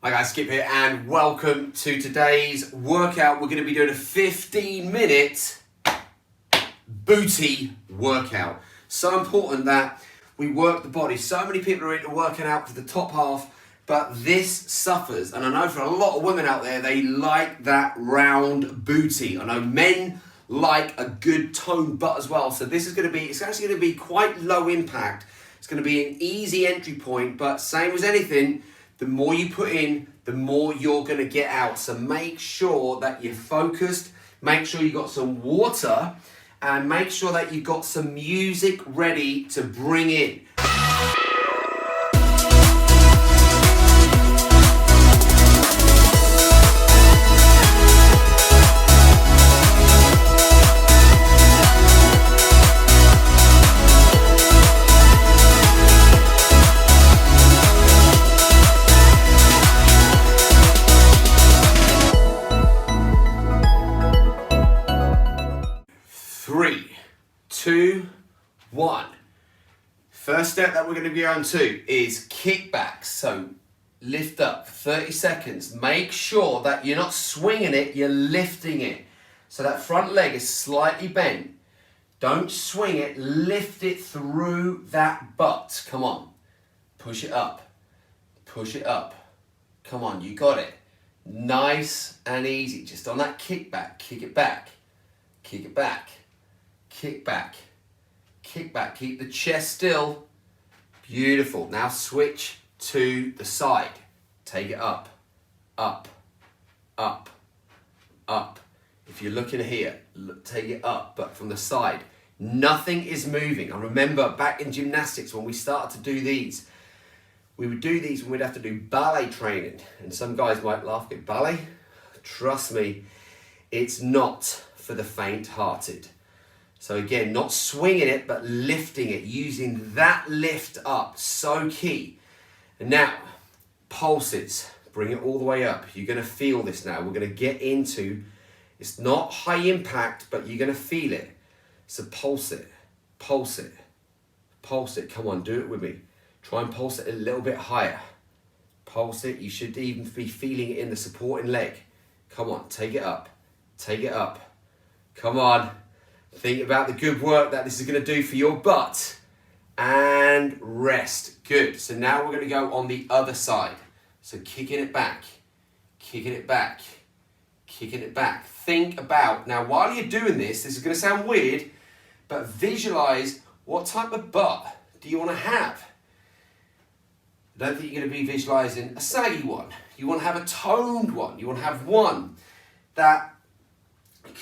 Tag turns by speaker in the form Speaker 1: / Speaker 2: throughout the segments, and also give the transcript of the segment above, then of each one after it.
Speaker 1: Hi guys, Skip here and welcome to today's workout. We're going to be doing a 15-minute booty workout. So important that we work the body. So many people are into working out for the top half, but this suffers. And I know for a lot of women out there, they like that round booty. I know men like a good toned butt as well. So this is going to be, it's actually going to be quite low impact. It's going to be an easy entry point, but same as anything, the more you put in, the more you're going to get out. So make sure that you're focused, make sure you got some water, and make sure that you've got some music ready to bring in. Three, two, one. First step that we're going to be on to is kickbacks. So lift up 30 seconds. Make sure that you're not swinging it, you're lifting it. So that front leg is slightly bent. Don't swing it, lift it through that butt. Come on. Push it up. Push it up. Come on, you got it. Nice and easy. Just on that kickback. Kick it back. Kick it back. Kick back, kick back, keep the chest still. Beautiful. Now switch to the side. Take it up, up, up, up. If you're looking here, take it up, but from the side. Nothing is moving. I remember back in gymnastics when we started to do these, we would do these when we'd have to do ballet training. And some guys might laugh at ballet. Trust me, it's not for the faint-hearted. So again, not swinging it, but lifting it, using that lift up, so key. And now, pulses, bring it all the way up. You're gonna feel this now. We're gonna get into, it's not high impact, but you're gonna feel it. So pulse it, pulse it, pulse it. Come on, do it with me. Try and pulse it a little bit higher. Pulse it, you should even be feeling it in the supporting leg. Come on, take it up, take it up. Come on. Think about the good work that this is going to do for your butt. And rest. Good. So now we're going to go on the other side. So kicking it back, kicking it back, kicking it back. Think about, now while you're doing this is going to sound weird, but visualize what type of butt do you want to have. I don't think you're going to be visualizing a saggy one. You want to have a toned one. You want to have one that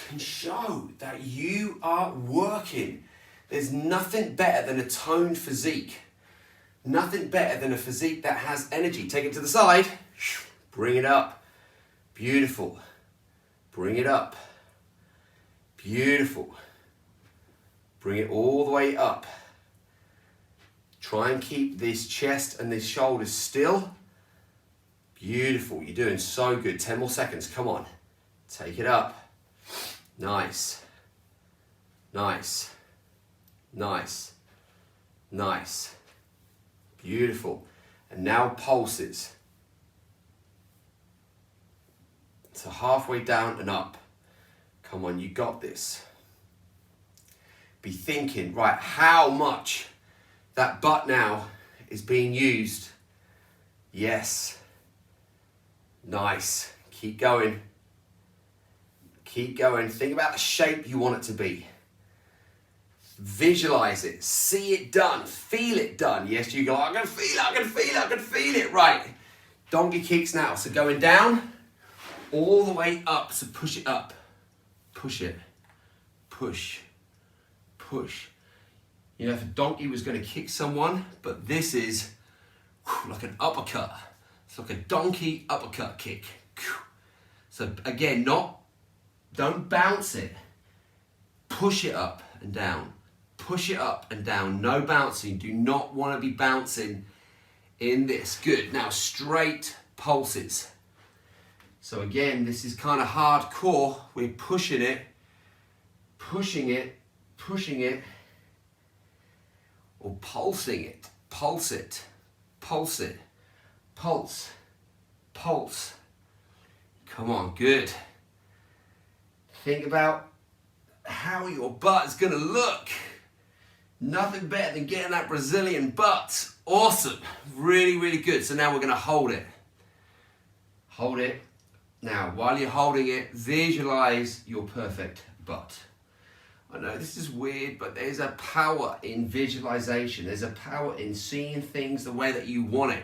Speaker 1: can show that you are working. There's nothing better than a toned physique. Nothing better than a physique that has energy. Take it to the side. Bring it up. Beautiful. Bring it up. Beautiful. Bring it all the way up. Try and keep this chest and this shoulders still. Beautiful. You're doing so good. 10 more seconds. Come on. Take it up. Nice, nice, nice, nice, beautiful. And now pulses. So halfway down and up. Come on, you got this. Be thinking, right, how much that butt now is being used. Yes, nice, keep going. Keep going. Think about the shape you want it to be. Visualize it. See it done. Feel it done. Yes, you go, I can feel it, I can feel it, I can feel it. Right. Donkey kicks now. So going down, all the way up. So push it up. Push it. Push. Push. You know, if a donkey was going to kick someone, but this is like an uppercut. It's like a donkey uppercut kick. So again, don't bounce it. Push it up and down. Push it up and down. No bouncing. Do not want to be bouncing in this. Good. Now straight pulses. So again, this is kind of hardcore. We're pushing it, pushing it, pushing it, or pulsing it. Pulse it. Pulse it. Pulse. pulse. Come on, good. Think about how your butt is gonna look. Nothing better than getting that Brazilian butt. Awesome, really, really good. So now we're gonna hold it. Hold it. Now, while you're holding it, visualize your perfect butt. I know this is weird, but there's a power in visualization. There's a power in seeing things the way that you want it.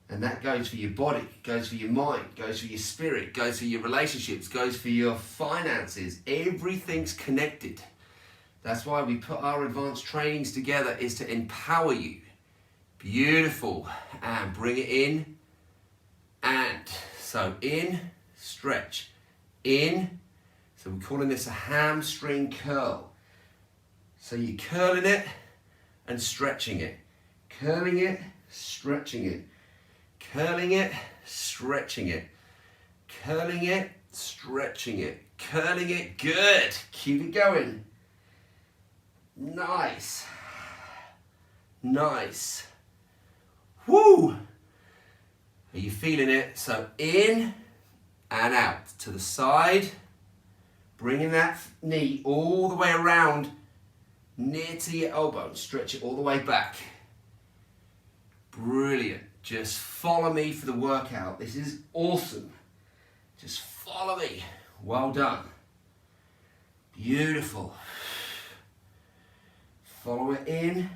Speaker 1: And that goes for your body, goes for your mind, goes for your spirit, goes for your relationships, goes for your finances. Everything's connected. That's why we put our advanced trainings together, is to empower you. Beautiful. And bring it in. And so in, stretch. In. So we're calling this a hamstring curl. So you're curling it and stretching it. Curling it, stretching it. Curling it, stretching it. Curling it, stretching it. Curling it, good. Keep it going. Nice. Nice. Woo! Are you feeling it? So in and out to the side. Bringing that knee all the way around near to your elbow and stretch it all the way back. Brilliant. Just follow me for the workout. This is awesome. Just follow me. Well done. Beautiful. Follow it in.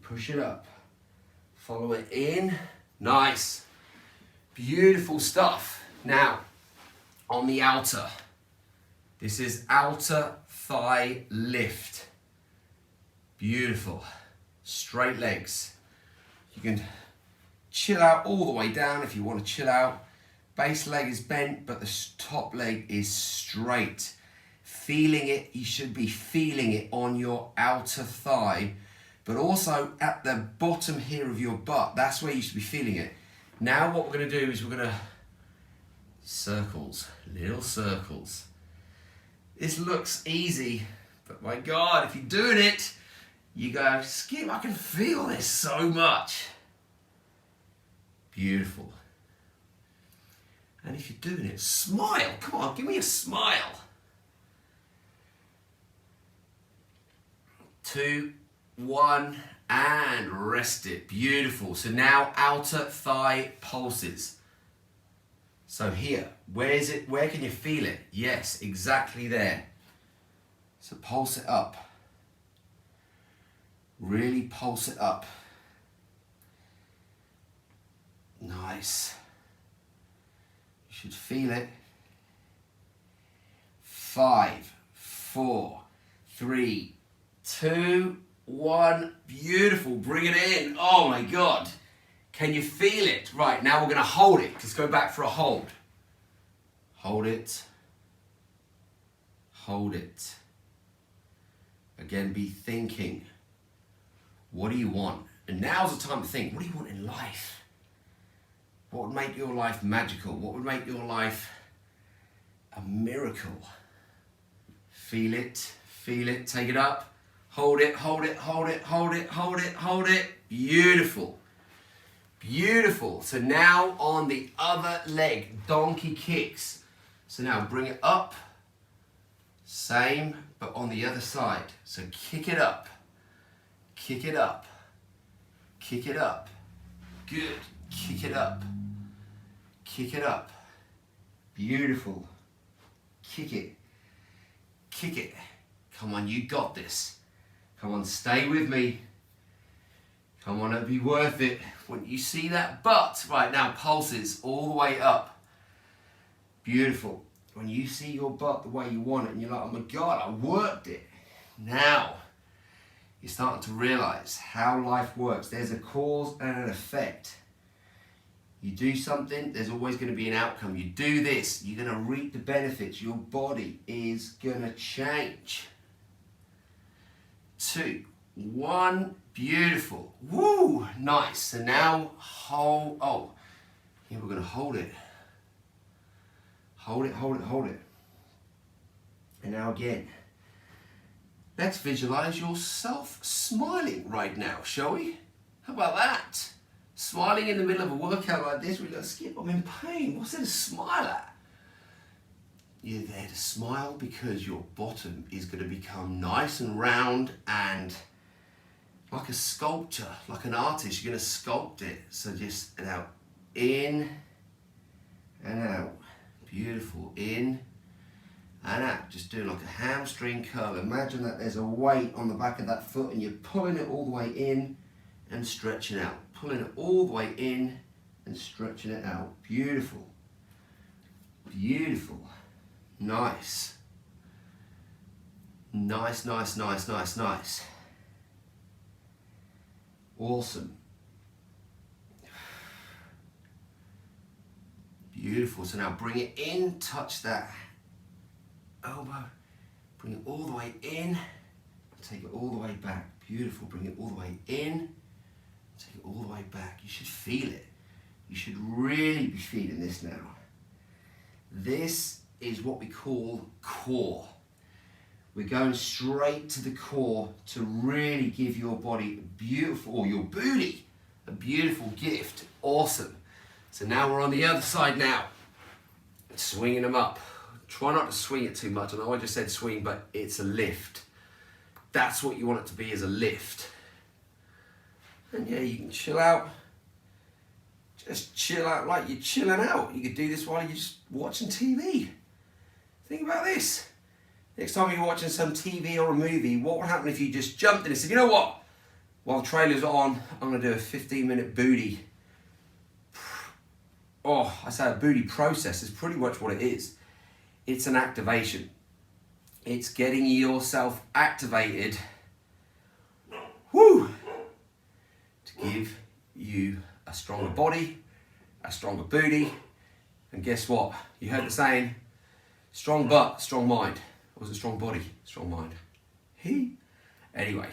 Speaker 1: Push it up. Follow it in. Nice. Beautiful stuff. Now, on the outer. This is outer thigh lift. Beautiful. Straight legs. You can chill out all the way down if you want to chill out. Base leg is bent, but the top leg is straight. Feeling it, you should be feeling it on your outer thigh, but also at the bottom here of your butt. That's where you should be feeling it. Now what we're going to do is we're going to circles, little circles. This looks easy, but my God, if you're doing it, you go, Skip, I can feel this so much. Beautiful. And if you're doing it, smile. Come on, give me a smile. 2, 1, and rest it. Beautiful. So now outer thigh pulses. So here, where is it? Where can you feel it? Yes, exactly there. So pulse it up. Really pulse it up. Nice. You should feel it. 5, 4, 3, 2, 1. Beautiful. Bring it in. Oh my God. Can you feel it? Right, now we're going to hold it. Let's go back for a hold. Hold it. Hold it. Again, be thinking. What do you want? And now's the time to think. What do you want in life? What would make your life magical? What would make your life a miracle? Feel it. Feel it. Take it up. Hold it. Hold it. Hold it. Hold it. Hold it. Hold it. Beautiful. Beautiful. So now on the other leg, donkey kicks. So now bring it up. Same, but on the other side. So kick it up. Kick it up. Kick it up. Good. Kick it up. Kick it up. Beautiful. Kick it. Kick it. Come on, you got this. Come on, stay with me. Come on, it'll be worth it. When you see that butt, right now, pulses all the way up. Beautiful. When you see your butt the way you want it, and you're like, oh my God, I worked it. Now, you're starting to realize how life works. There's a cause and an effect. You do something, there's always going to be an outcome. You do this, you're going to reap the benefits. Your body is going to change. 2, 1, beautiful. Woo, nice. So now hold, oh, here we're going to hold it. Hold it, hold it, hold it. And now again, let's visualize yourself smiling right now, shall we? How about that? Smiling in the middle of a workout like this, we go, Skip, I'm in pain. What's there to smile at? You're there to smile because your bottom is going to become nice and round and like a sculptor, like an artist. You're going to sculpt it. So just and out, in and out. Beautiful, in and out. Just doing like a hamstring curl. Imagine that there's a weight on the back of that foot and you're pulling it all the way in and stretching out. Pulling it all the way in and stretching it out. Beautiful. Beautiful. Nice. Nice, nice, nice, nice, nice. Awesome. Beautiful. So now bring it in, touch that elbow, bring it all the way in, take it all the way back. Beautiful. Bring it all the way in, take it all the way back. You should feel it. You should really be feeling this now. This is what we call core. We're going straight to the core to really give your body a beautiful, or your booty, a beautiful gift. Awesome. So now we're on the other side now. Swinging them up. Try not to swing it too much. I know I just said swing, but it's a lift. That's what you want it to be, is a lift. And yeah, you can chill out. Just chill out like you're chilling out. You could do this while you're just watching TV. Think about this. Next time you're watching some TV or a movie, what would happen if you just jumped in and said, you know what? While the trailer's on, I'm going to do a 15-minute booty. Oh, I say a booty process is pretty much what it is. It's an activation. It's getting yourself activated. Woo! To give you a stronger body, a stronger booty, and guess what? You heard the saying, strong butt, strong mind. Or was it strong body, strong mind? Anyway,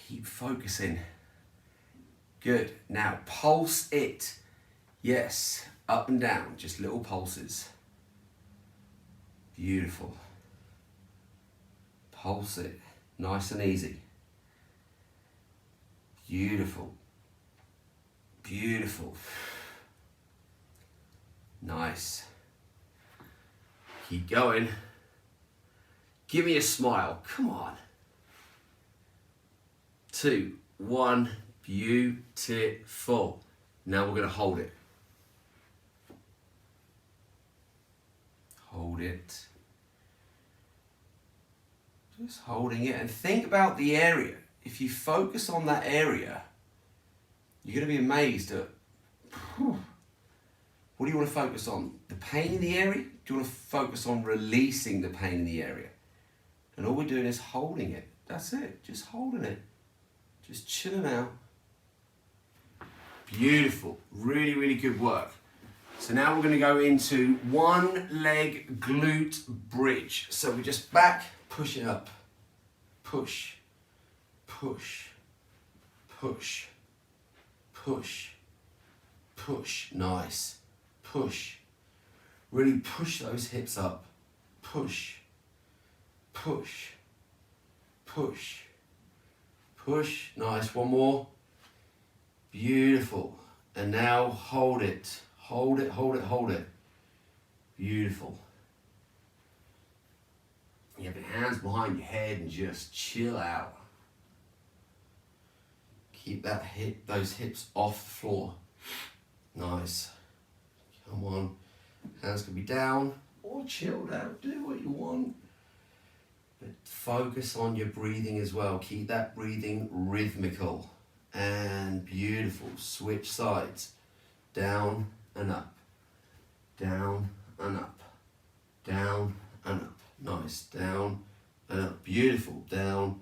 Speaker 1: keep focusing. Good. Now pulse it. Yes, up and down, just little pulses. Beautiful. Pulse it, nice and easy. Beautiful. Beautiful. Nice. Keep going. Give me a smile, come on. 2, 1, beautiful. Now we're gonna hold it. Hold it. Just holding it, and think about the area. If you focus on that area, you're going to be amazed at, what do you want to focus on? The pain in the area? Do you want to focus on releasing the pain in the area? And all we're doing is holding it. That's it, just holding it. Just chilling out. Beautiful, really, really good work. So now we're going to go into one leg glute bridge. So we just back, push it up, push, push, push, push, push, nice, push. Really push those hips up, push, push, push, push, nice, one more, beautiful. And now hold it. Hold it, hold it, hold it. Beautiful. You have your hands behind your head and just chill out. Keep that those hips off the floor. Nice. Come on. Hands can be down or chilled out. Do what you want. But focus on your breathing as well. Keep that breathing rhythmical and beautiful. Switch sides. Down and up, down and up, down and up, nice, down and up, beautiful, down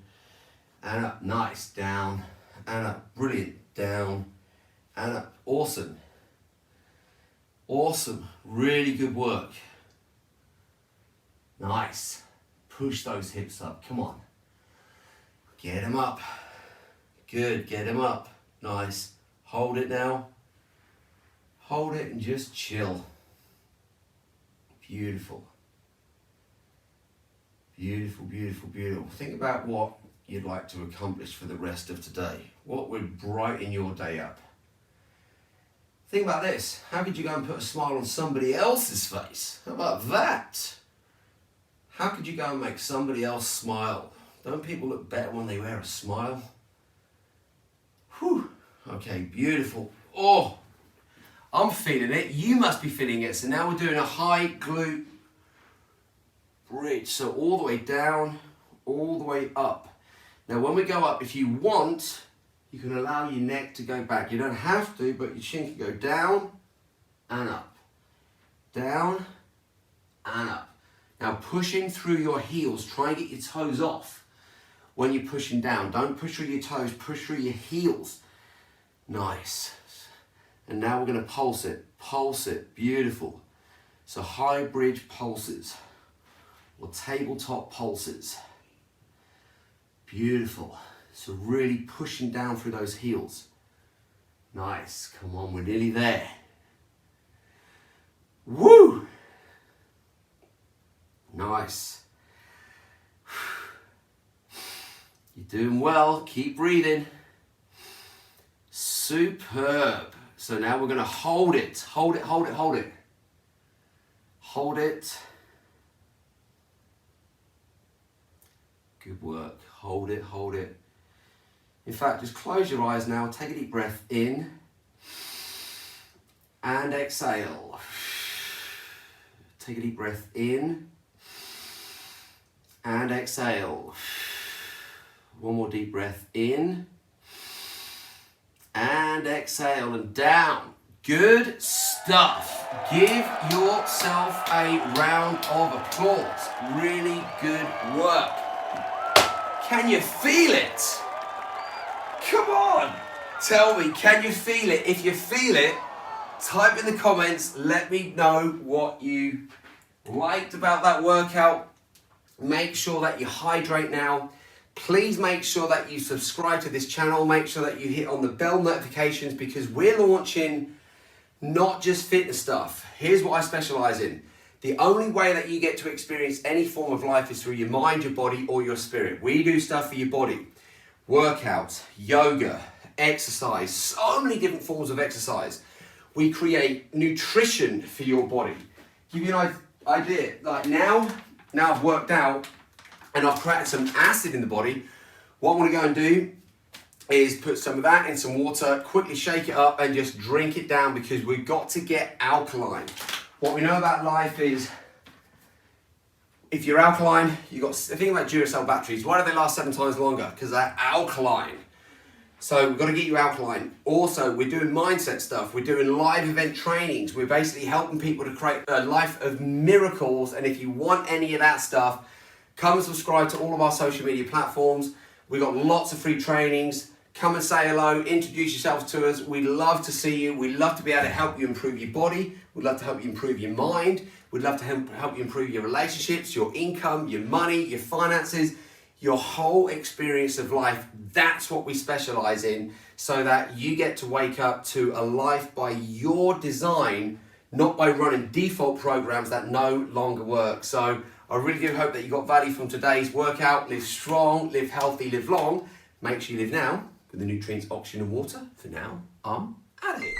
Speaker 1: and up, nice, down and up, brilliant, down and up, awesome, awesome, really good work, nice, push those hips up, come on, get them up, good, get them up, nice, hold it now. Hold it and just chill. Beautiful. Beautiful, beautiful, beautiful. Think about what you'd like to accomplish for the rest of today. What would brighten your day up? Think about this. How could you go and put a smile on somebody else's face? How about that? How could you go and make somebody else smile? Don't people look better when they wear a smile? Whew. Okay, beautiful. Oh, I'm feeling it. You must be feeling it. So now we're doing a high glute bridge. So all the way down, all the way up. Now when we go up, if you want, you can allow your neck to go back. You don't have to, but your chin can go down and up. Down and up. Now pushing through your heels, try and get your toes off when you're pushing down. Don't push through your toes, push through your heels. Nice. And now we're going to pulse it, beautiful. So high bridge pulses or tabletop pulses. Beautiful. So really pushing down through those heels. Nice, come on, we're nearly there. Woo! Nice. You're doing well, keep breathing. Superb. So now we're going to hold it, hold it, hold it, hold it. Hold it. Good work. Hold it, hold it. In fact, just close your eyes now. Take a deep breath in and exhale. Take a deep breath in and exhale. One more deep breath in and exhale and down. Good stuff. Give yourself a round of applause. Really good work. Can you feel it? Come on. Tell me, can you feel it? If you feel it, type in the comments. Let me know what you liked about that workout. Make sure that you hydrate now. Please make sure that you subscribe to this channel. Make sure that you hit on the bell notifications because we're launching not just fitness stuff. Here's what I specialize in. The only way that you get to experience any form of life is through your mind, your body, or your spirit. We do stuff for your body. Workouts, yoga, exercise, so many different forms of exercise. We create nutrition for your body. Give you an idea, like now I've worked out and I've created some acid in the body. What I want to go and do is put some of that in some water, quickly shake it up and just drink it down because we've got to get alkaline. What we know about life is if you're alkaline, you've got, the thing about Duracell batteries, why do they last 7 times longer? Because they're alkaline. So we've got to get you alkaline. Also, we're doing mindset stuff. We're doing live event trainings. We're basically helping people to create a life of miracles. And if you want any of that stuff, come and subscribe to all of our social media platforms. We've got lots of free trainings. Come and say hello, introduce yourselves to us. We'd love to see you. We'd love to be able to help you improve your body. We'd love to help you improve your mind. We'd love to help you improve your relationships, your income, your money, your finances, your whole experience of life. That's what we specialize in so that you get to wake up to a life by your design, not by running default programs that no longer work. So I really do hope that you got value from today's workout. Live strong, live healthy, live long. Make sure you live now with the nutrients, oxygen and water. For now, I'm out of here.